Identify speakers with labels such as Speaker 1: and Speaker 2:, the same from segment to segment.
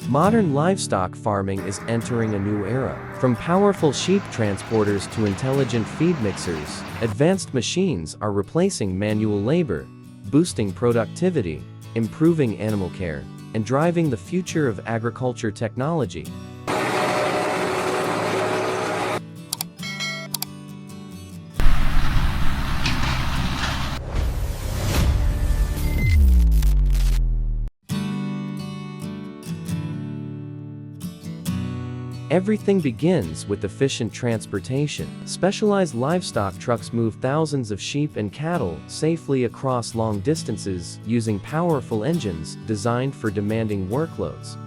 Speaker 1: Modern livestock farming is entering a new era. From powerful sheep transporters to intelligent feed mixers, advanced machines are replacing manual labor, boosting productivity, improving animal care, and driving the future of agriculture technology. Everything begins with efficient transportation. Specialized livestock trucks move thousands of sheep and cattle safely across long distances using powerful engines designed for demanding workloads.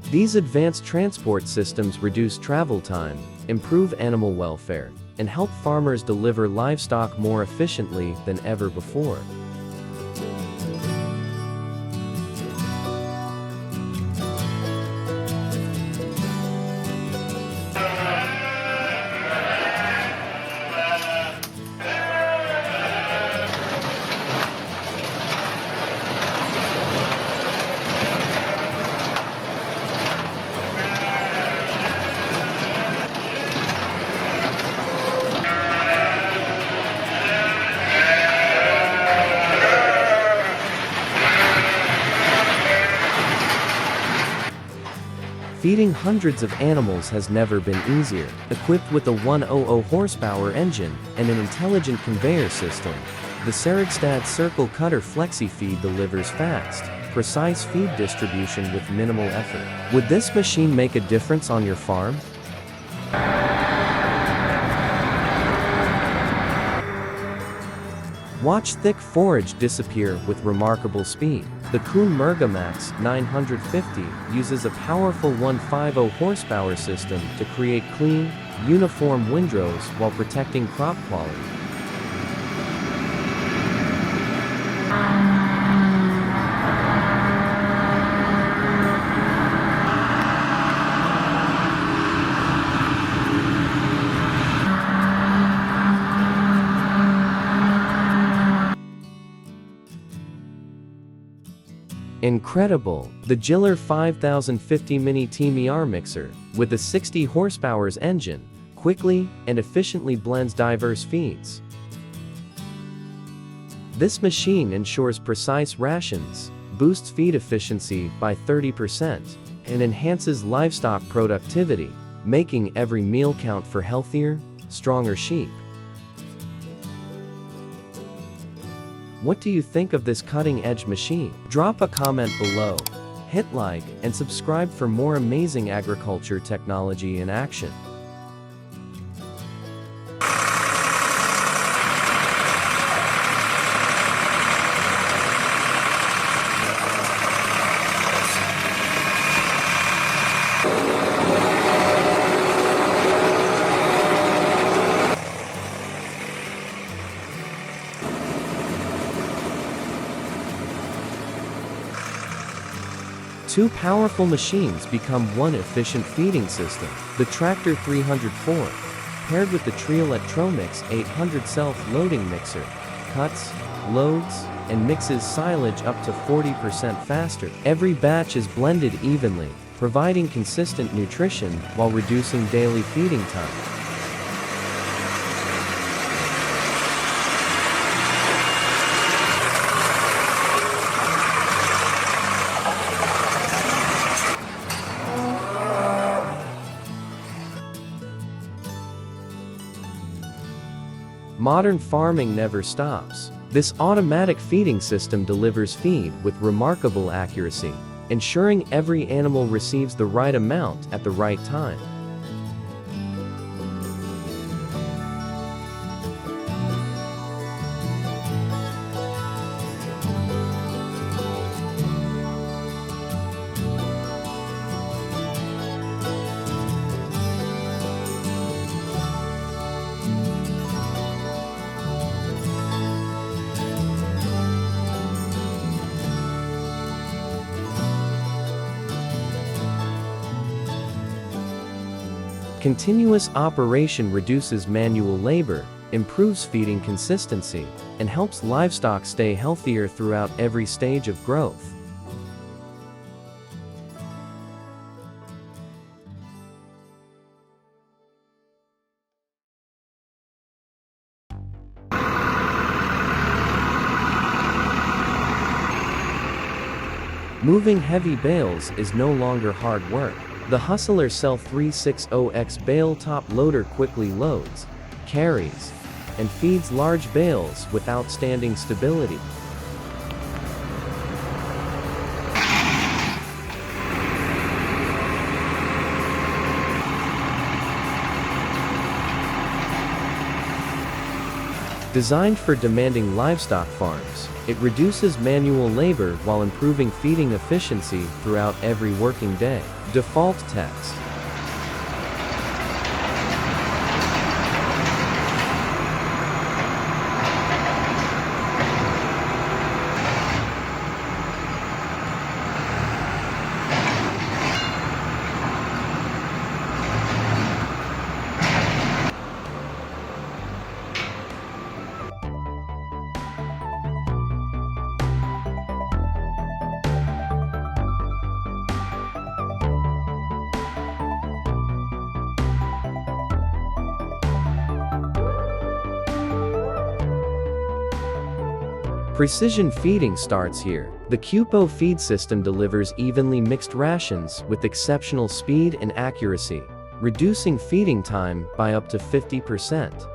Speaker 1: These advanced transport systems reduce travel time, improve animal welfare, and help farmers deliver livestock more efficiently than ever before. Feeding hundreds of animals has never been easier. Equipped with a 100 horsepower engine and an intelligent conveyor system, the Sarigstad Circle Cutter FlexiFeed delivers fast, precise feed distribution with minimal effort. Would this machine make a difference on your farm? Watch thick forage disappear with remarkable speed. The Kuhn Mergamax 950 uses a powerful 150 horsepower system to create clean, uniform windrows while protecting crop quality. Incredible! The Giller 5050 Mini TMR mixer, with a 60 horsepower engine, quickly and efficiently blends diverse feeds. This machine ensures precise rations, boosts feed efficiency by 30%, and enhances livestock productivity, making every meal count for healthier, stronger sheep. What do you think of this cutting-edge machine? Drop a comment below, hit like, and subscribe for more amazing agriculture technology in action. Two powerful machines become one efficient feeding system. The Tractor 304, paired with the Trio Electromix 800 self-loading mixer, cuts, loads, and mixes silage up to 40% faster. Every batch is blended evenly, providing consistent nutrition while reducing daily feeding time. Modern farming never stops. This automatic feeding system delivers feed with remarkable accuracy, ensuring every animal receives the right amount at the right time. Continuous operation reduces manual labor, improves feeding consistency, and helps livestock stay healthier throughout every stage of growth. Moving heavy bales is no longer hard work. The Hustler Cell 360X bale top loader quickly loads, carries, and feeds large bales with outstanding stability. Designed for demanding livestock farms, it reduces manual labor while improving feeding efficiency throughout every working day. Default text. Precision feeding starts here. The Cupo feed system delivers evenly mixed rations with exceptional speed and accuracy, reducing feeding time by up to 50%.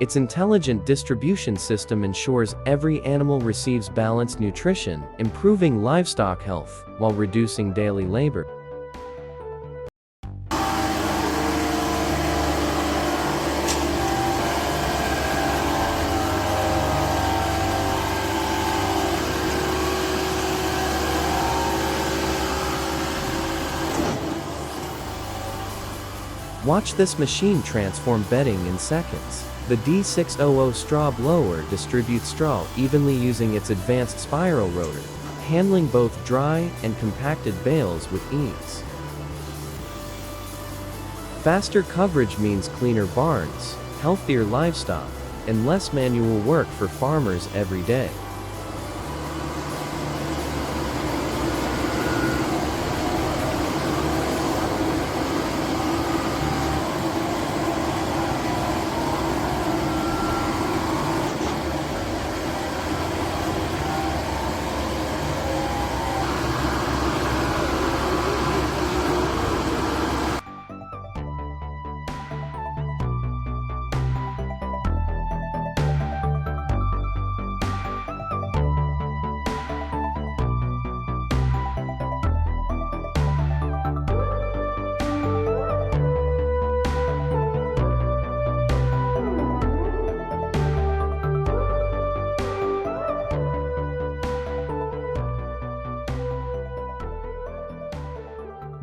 Speaker 1: Its intelligent distribution system ensures every animal receives balanced nutrition, improving livestock health while reducing daily labor. Watch this machine transform bedding in seconds. The D600 straw blower distributes straw evenly using its advanced spiral rotor, handling both dry and compacted bales with ease. Faster coverage means cleaner barns, healthier livestock, and less manual work for farmers every day.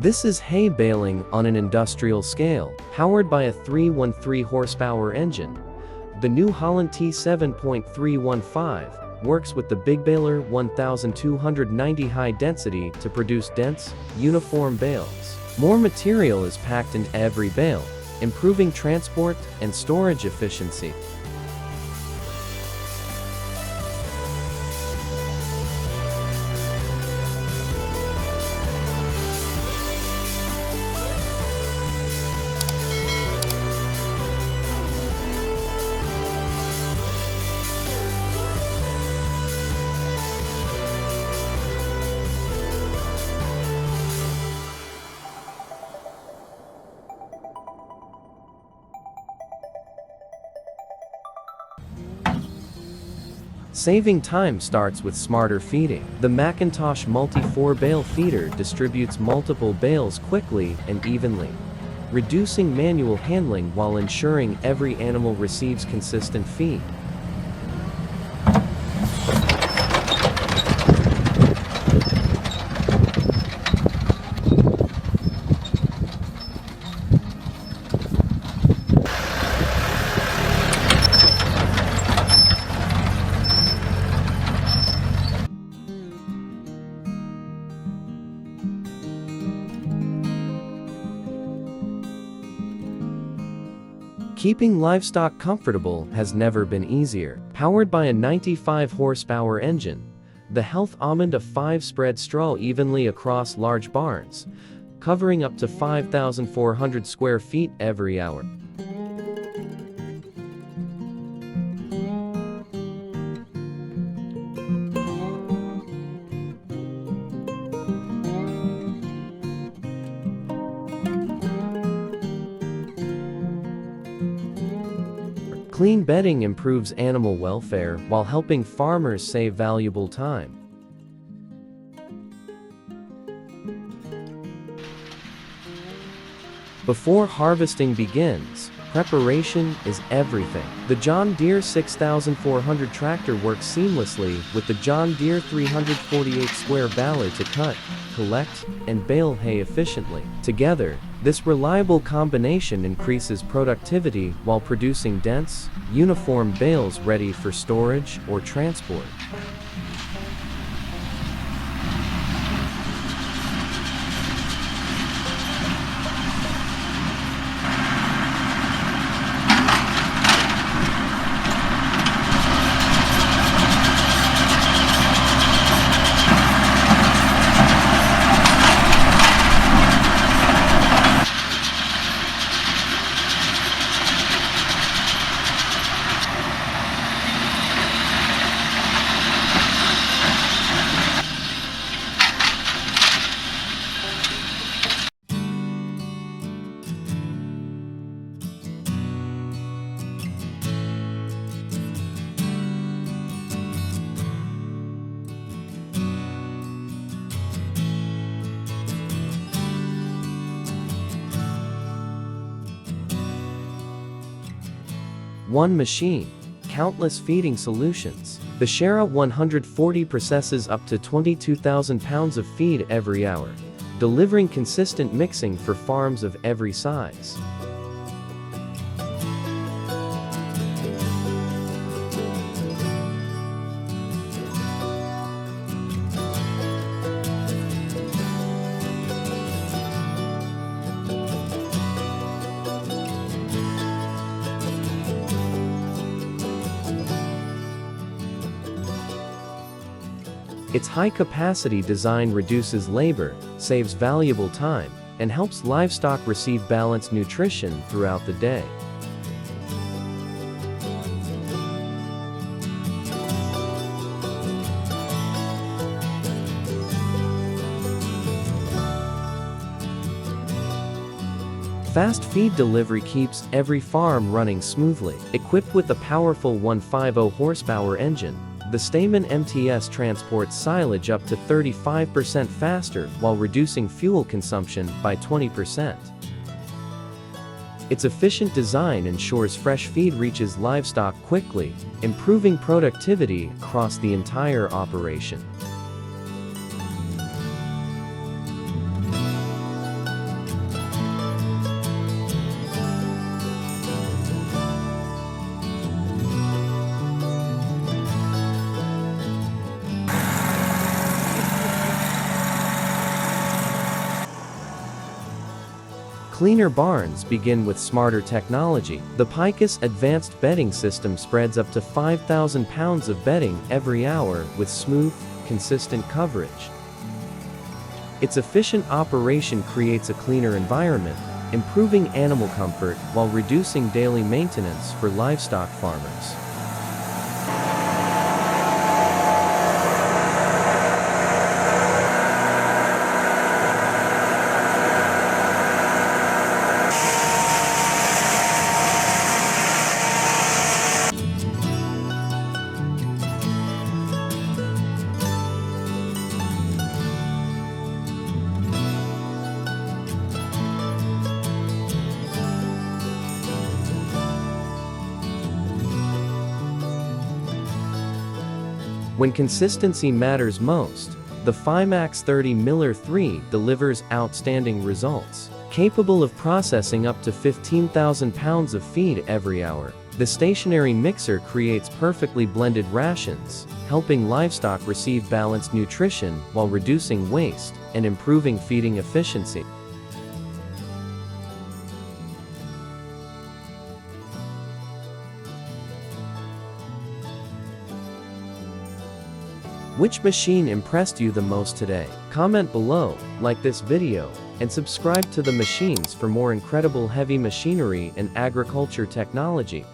Speaker 1: This is hay baling on an industrial scale, powered by a 313 horsepower engine. The New Holland T7.315 works with the Big Baler 1290 high density to produce dense, uniform bales. More material is packed into every bale, improving transport and storage efficiency. Saving time starts with smarter feeding. The Macintosh Multi-4 Bale Feeder distributes multiple bales quickly and evenly, reducing manual handling while ensuring every animal receives consistent feed. Keeping livestock comfortable has never been easier. Powered by a 95 horsepower engine, the Health Almond of 5 spread straw evenly across large barns, covering up to 5,400 square feet every hour. Clean bedding improves animal welfare while helping farmers save valuable time. Before harvesting begins, preparation is everything. The John Deere 6400 tractor works seamlessly with the John Deere 348 square baler to cut, collect, and bale hay efficiently. Together, this reliable combination increases productivity while producing dense, uniform bales ready for storage or transport. One machine, countless feeding solutions. The Shara 140 processes up to 22,000 pounds of feed every hour, delivering consistent mixing for farms of every size. Its high-capacity design reduces labor, saves valuable time, and helps livestock receive balanced nutrition throughout the day. Fast feed delivery keeps every farm running smoothly. Equipped with a powerful 150 horsepower engine, the Stamen MTS transports silage up to 35% faster while reducing fuel consumption by 20%. Its efficient design ensures fresh feed reaches livestock quickly, improving productivity across the entire operation. Cleaner barns begin with smarter technology. The Picus Advanced Bedding System spreads up to 5,000 pounds of bedding every hour with smooth, consistent coverage. Its efficient operation creates a cleaner environment, improving animal comfort while reducing daily maintenance for livestock farmers. When consistency matters most, the Fimax 30 Miller 3 delivers outstanding results. Capable of processing up to 15,000 pounds of feed every hour, the stationary mixer creates perfectly blended rations, helping livestock receive balanced nutrition while reducing waste and improving feeding efficiency. Which machine impressed you the most today? Comment below, like this video, and subscribe to The Machines for more incredible heavy machinery and agriculture technology.